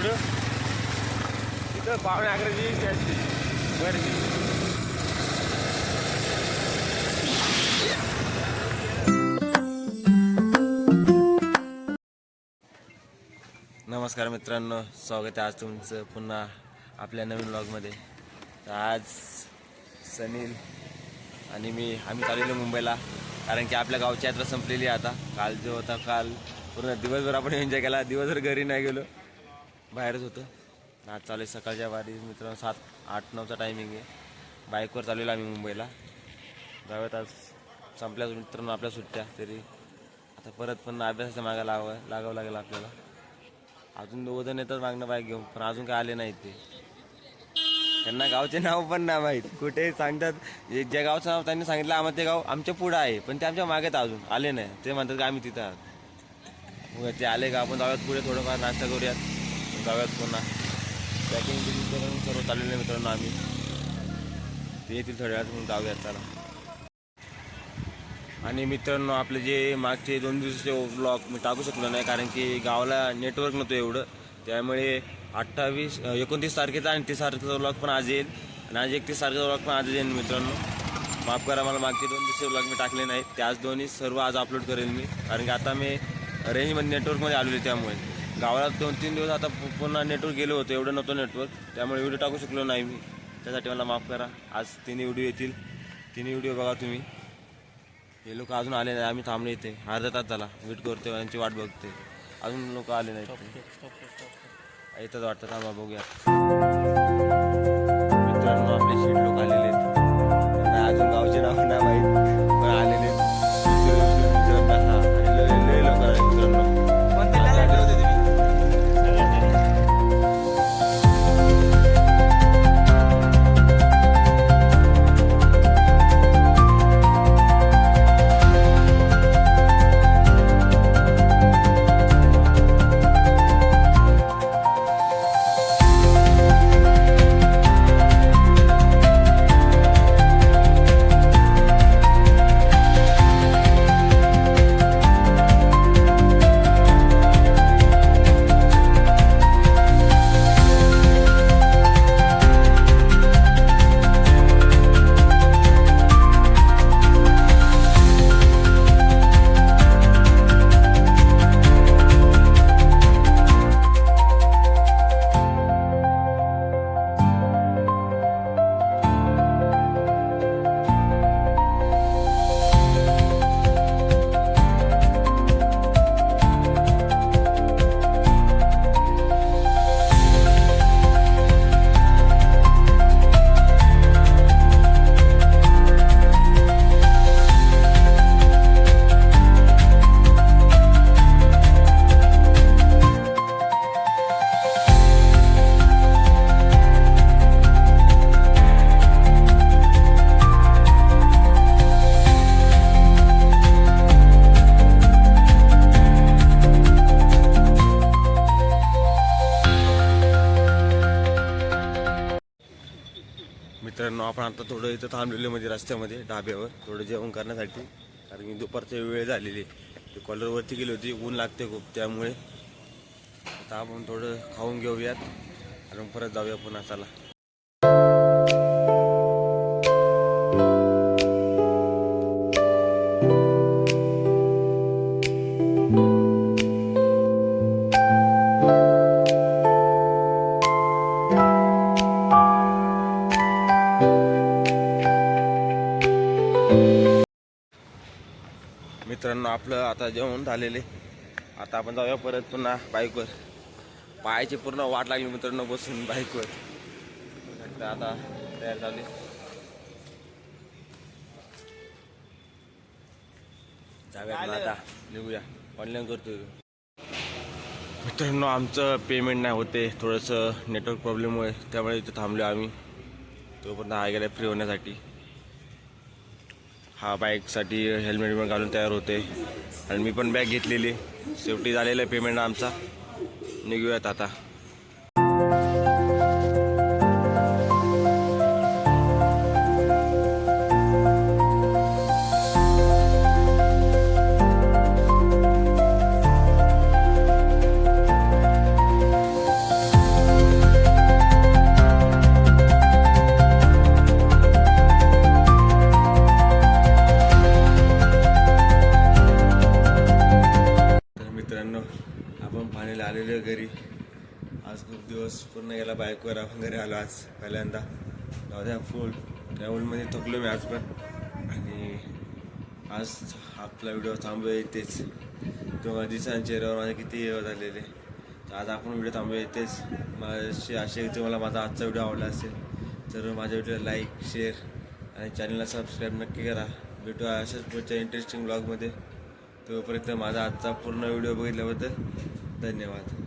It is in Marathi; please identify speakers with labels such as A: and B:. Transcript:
A: कुठं तिथं पावणे 11ची टॅक्सी गर्दी. नमस्कार मित्रांनो, स्वागत आहे आज तुमचं पुन्हा आपल्या नवीन व्लॉगमध्ये. तर आज सनील आणि आम्ही चाललेलो मुंबईला, कारण की आपल्या गावची यात्रा संपलेली आहे आता. काल जो होता, काल पूर्ण दिवसभर आपण एन्जॉय केला. दिवसभर घरी नाही गेलो, बाहेरच होतं. आज चालू आहे सकाळच्या वारी मित्रांनो, 7-8-9चा टायमिंग आहे. बाईकवर चाललेलो आम्ही मुंबईला. जाऊयात आज संपल्या मित्रांनो आपल्या सुट्ट्या. तरी आता परत पण अभ्यासाच्या मागे लागावं लागेल आपल्याला. अजून 2 जण येतात मागणं बाईक घेऊन, पण अजून काय आले नाहीत ते. त्यांना गावचे नाव पण नाही माहीत. कुठे सांगतात ज्या गावचं नाव त्यांनी सांगितलं आम्हाला, ते गाव आमच्या पुढं आहे, पण ते आमच्या मागेत अजून आले नाही. ते म्हणतात की आम्ही तिथं आहोत. मग ते आले का आपण जाऊयात पुढे, थोडंफार नाश्ता करूयात, जाऊयात पुन्हा. पॅकिंग करून सर्व चाललेलं मित्रांनो आम्ही. ते येतील थोड्या वेळात, म्हणून जाऊयात चला. आणि मित्रांनो आपले जे मागचे 2 दिवसाचे व्लॉग मी टाकू शकलो नाही, कारण की गावाला नेटवर्क नव्हतं एवढं. त्यामुळे 29 तारखेचा आणि 30 तारखेचा व्लॉग पण आज येईल, आणि आज 31 तारखेचा व्लॉग पण आज येईल मित्रांनो. माफ करा, मला मागचे 2 दिवसाचे व्लॉग मी टाकले नाहीत. ते आज दोन्ही सर्व आज अपलोड करेल मी, कारण की आता मी रेंजमध्ये नेटवर्कमध्ये आलेलो. त्यामुळे गावाला 2-3 दिवस आता पुन्हा नेटवर्क गेलो होतं, एवढं नव्हतं नेटवर्क. त्यामुळे व्हिडिओ टाकू शकलो नाही मी, त्यासाठी मला माफ करा. आज 3 व्हिडिओ येतील, 3 व्हिडिओ बघा तुम्ही. हे लोक अजून आले नाही, आम्ही थांबले इथे अर्धा तास झाला, वेट करतोय, यांची वाट बघते. अजून लोक आले नाहीत, येतच वाटतं. थांबा बघूया मित्रांनो, आपले शेट लोक आलेले आहेत. त्यांना अजून गावचे नाव नाही माहीत, पण आलेले आहेत. मित्रांनो आपण आता थोडं इथं थांबलेलं म्हणजे रस्त्यामध्ये ढाब्यावर थोडं जेवण करण्यासाठी, कारण की दुपारची वेळ झालेली. ते कॉलरवरती गेली होती, ऊन लागते खूप. त्यामुळे आता आपण थोडं खाऊन घेऊयात आणि परत जाऊया पुन्हा. चला. मित्रांनो आपलं आता जेवण झालेले. आता आपण जाऊया परत पुन्हा बाईकवर. पायाची पूर्ण वाट लागली मित्रांनो बसून बाईकवर. आता तयार झाली, जाऊया आता, निघूया. ऑनलाईन करतोय मित्रांनो. आमचं पेमेंट नाही होते थोडंसं नेटवर्क प्रॉब्लेममुळे, त्यामुळे इथे थांबलो आम्ही. तोपर्यंत हा गेला फ्री होण्यासाठी. हा बाईकसाठी हेल्मेट पण घालून तयार होते, आणि मी पण बॅग घेतलेली. शेवटी झालेलं आहे पेमेंट आमचा. निघूयात आता. फायनली आलेलो घरी. आज खूप दिवस पूर्ण गेला बाईकवर, आपण घरी आलो आज पहिल्यांदा. जाऊ फुल ट्रॅव्हलमध्ये थकलो मी आज पण. आणि आज आपला व्हिडिओ थांबूया इथेच. तुम्हाला दिसान चेहऱ्यावर माझे किती हे झालेले. तर आज आपण व्हिडिओ थांबूया इथेच. माझी आशा आहे तुम्हाला माझा आजचा व्हिडिओ आवडला असेल तर माझ्या व्हिडिओला लाईक, शेअर आणि चॅनलला सबस्क्राईब नक्की करा. भेटू अशाच पुढच्या इंटरेस्टिंग ब्लॉगमध्ये. तोपर्यंत माझा आजचा पूर्ण व्हिडिओ बघितल्याबद्दल धन्यवाद.